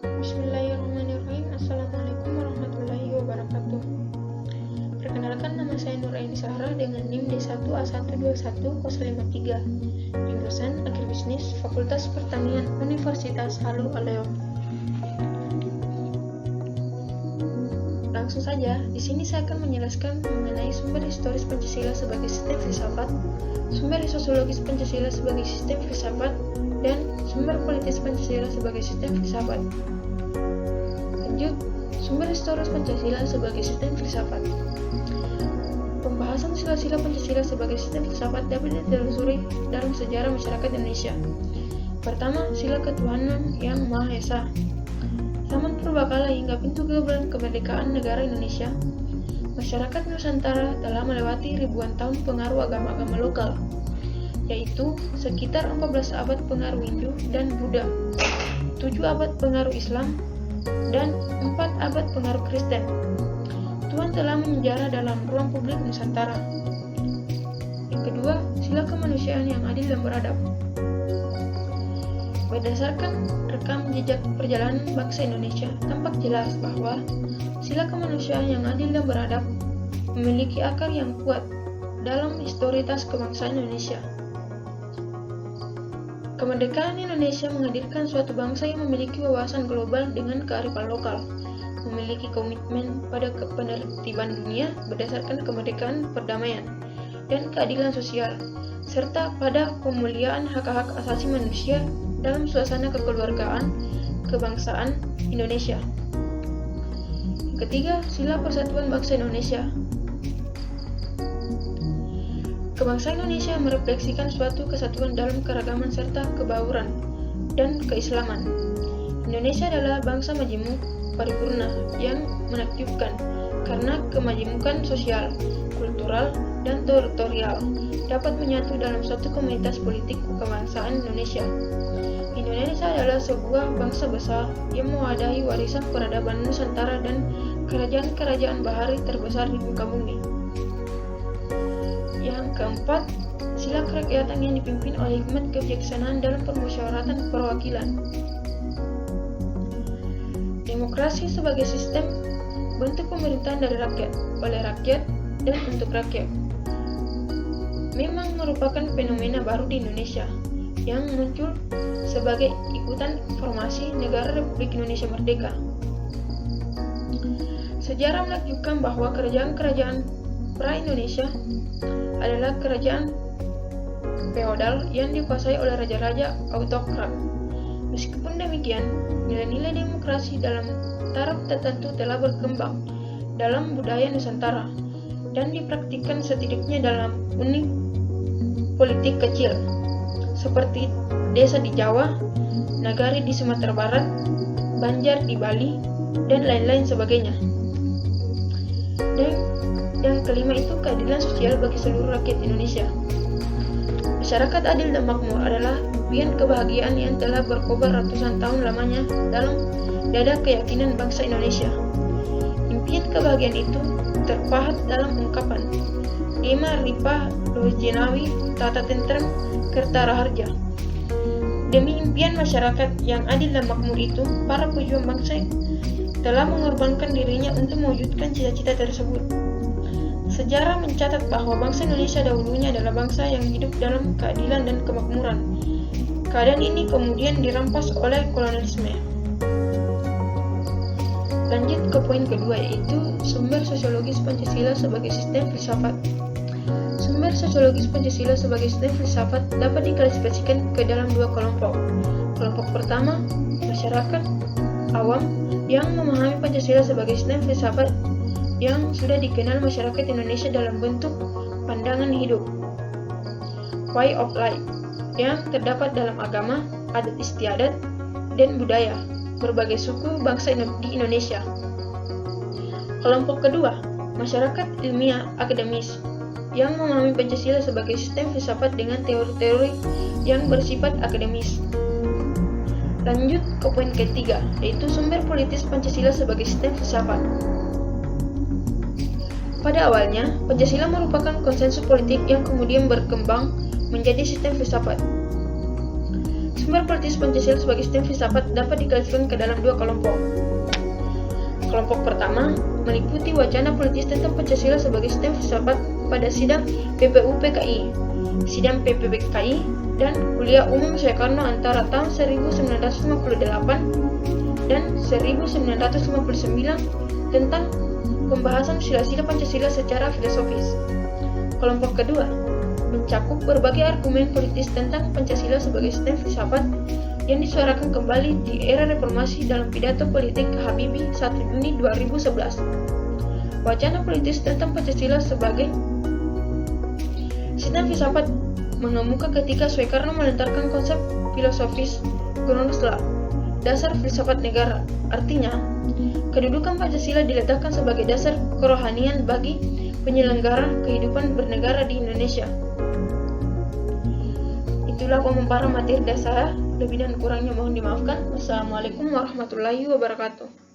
Bismillahirrahmanirrahim. Assalamualaikum warahmatullahi wabarakatuh. Perkenalkan, nama saya Nuraini Sahra dengan NIM D1A121-053, jurusan Agribisnis, Fakultas Pertanian, Universitas Halu Oleo. Langsung saja, di sini saya akan menjelaskan mengenai sumber historis Pancasila sebagai sistem filsafat, sumber sosiologis Pancasila sebagai sistem filsafat, dan sumber politis Pancasila sebagai sistem filsafat. Lanjut, sumber historis Pancasila sebagai sistem filsafat. Pembahasan sila-sila Pancasila sebagai sistem filsafat dapat ditelusuri dalam sejarah masyarakat Indonesia. Pertama, sila ketuhanan yang Maha Esa. Zaman purbakala hingga pintu gerbang kemerdekaan negara Indonesia, masyarakat Nusantara telah melewati ribuan tahun pengaruh agama-agama lokal, yaitu sekitar 14 abad pengaruh Hindu dan Buddha, 7 abad pengaruh Islam, dan 4 abad pengaruh Kristen. Tuhan telah menjarah dalam ruang publik Nusantara. Yang kedua, sila kemanusiaan yang adil dan beradab. Berdasarkan rekam jejak perjalanan bangsa Indonesia, tampak jelas bahwa sila kemanusiaan yang adil dan beradab memiliki akar yang kuat dalam historitas kebangsaan Indonesia. Kemerdekaan Indonesia menghadirkan suatu bangsa yang memiliki wawasan global dengan kearifan lokal, memiliki komitmen pada penertiban dunia berdasarkan kemerdekaan, perdamaian, dan keadilan sosial, serta pada pemuliaan hak-hak asasi manusia dalam suasana kekeluargaan kebangsaan Indonesia. Yang ketiga, sila persatuan bangsa Indonesia. Kebangsaan Indonesia merefleksikan suatu kesatuan dalam keragaman serta kebauran dan keislaman. Indonesia adalah bangsa majemuk paripurna yang menakjubkan karena kemajemukan sosial, kultural, dan teritorial dapat menyatu dalam suatu komunitas politik kebangsaan Indonesia. Indonesia adalah sebuah bangsa besar yang mewadahi warisan peradaban Nusantara dan kerajaan-kerajaan bahari terbesar di muka bumi. Yang keempat, sila kerakyatan yang dipimpin oleh hikmat kebijaksanaan dalam permusyawaratan perwakilan. Demokrasi sebagai sistem bentuk pemerintahan dari rakyat, oleh rakyat, dan untuk rakyat memang merupakan fenomena baru di Indonesia yang muncul sebagai ikutan formasi negara Republik Indonesia Merdeka. Sejarah menunjukkan bahwa kerajaan-kerajaan pra-Indonesia adalah kerajaan feodal yang dikuasai oleh raja-raja autokrat. Meskipun demikian, nilai-nilai demokrasi dalam taraf tertentu telah berkembang dalam budaya Nusantara dan dipraktikkan setidaknya dalam unit politik kecil seperti desa di Jawa, nagari di Sumatera Barat, Banjar di Bali, dan lain-lain sebagainya. Dan yang kelima itu keadilan sosial bagi seluruh rakyat Indonesia. Masyarakat adil dan makmur adalah impian kebahagiaan yang telah berkobar ratusan tahun lamanya dalam dada keyakinan bangsa Indonesia. Impian kebahagiaan itu terpahat dalam ungkapan Dima Ripa Lojenawi Tata Tentrem Kerta Raharja. Demi impian masyarakat yang adil dan makmur itu, para pejuang bangsa telah mengorbankan dirinya untuk mewujudkan cita-cita tersebut. Sejarah mencatat bahwa bangsa Indonesia dahulunya adalah bangsa yang hidup dalam keadilan dan kemakmuran. Keadaan ini kemudian dirampas oleh kolonialisme. Lanjut ke poin kedua, yaitu sumber sosiologis Pancasila sebagai sistem filsafat. Sumber sosiologis Pancasila sebagai sistem filsafat dapat diklasifikasikan ke dalam dua kelompok. Kelompok pertama, masyarakat awam yang memahami Pancasila sebagai sistem filsafat yang sudah dikenal masyarakat Indonesia dalam bentuk pandangan hidup, way of life, yang terdapat dalam agama, adat istiadat, dan budaya berbagai suku bangsa di Indonesia. Kelompok kedua, masyarakat ilmiah akademis yang memahami Pancasila sebagai sistem filsafat dengan teori-teori yang bersifat akademis. Lanjut ke poin ketiga, yaitu sumber politis Pancasila sebagai sistem filsafat. Pada awalnya, Pancasila merupakan konsensus politik yang kemudian berkembang menjadi sistem filsafat. Sumber politis Pancasila sebagai sistem filsafat dapat diklasifikasikan ke dalam dua kelompok. Kelompok pertama meliputi wacana politis tentang Pancasila sebagai sistem filsafat pada sidang PPUPKI, sidang PPPKI, dan kuliah umum Soekarno antara tahun 1958 dan 1959 tentang pembahasan sila-sila Pancasila secara filosofis. Kelompok kedua mencakup berbagai argumen politis tentang Pancasila sebagai sistem filsafat yang disuarakan kembali di era reformasi dalam pidato politik Habibie 1 Juni 2011. Wacana politis tentang Pancasila sebagai sistem filsafat mengemuka ketika Soekarno melontarkan konsep filosofis Grundgesetz, dasar filsafat negara. Artinya, kedudukan Pancasila diletakkan sebagai dasar kerohanian bagi penyelenggara kehidupan bernegara di Indonesia. Itulah pemaparan materi dasar, lebih dan kurangnya mohon dimaafkan. Wassalamualaikum warahmatullahi wabarakatuh.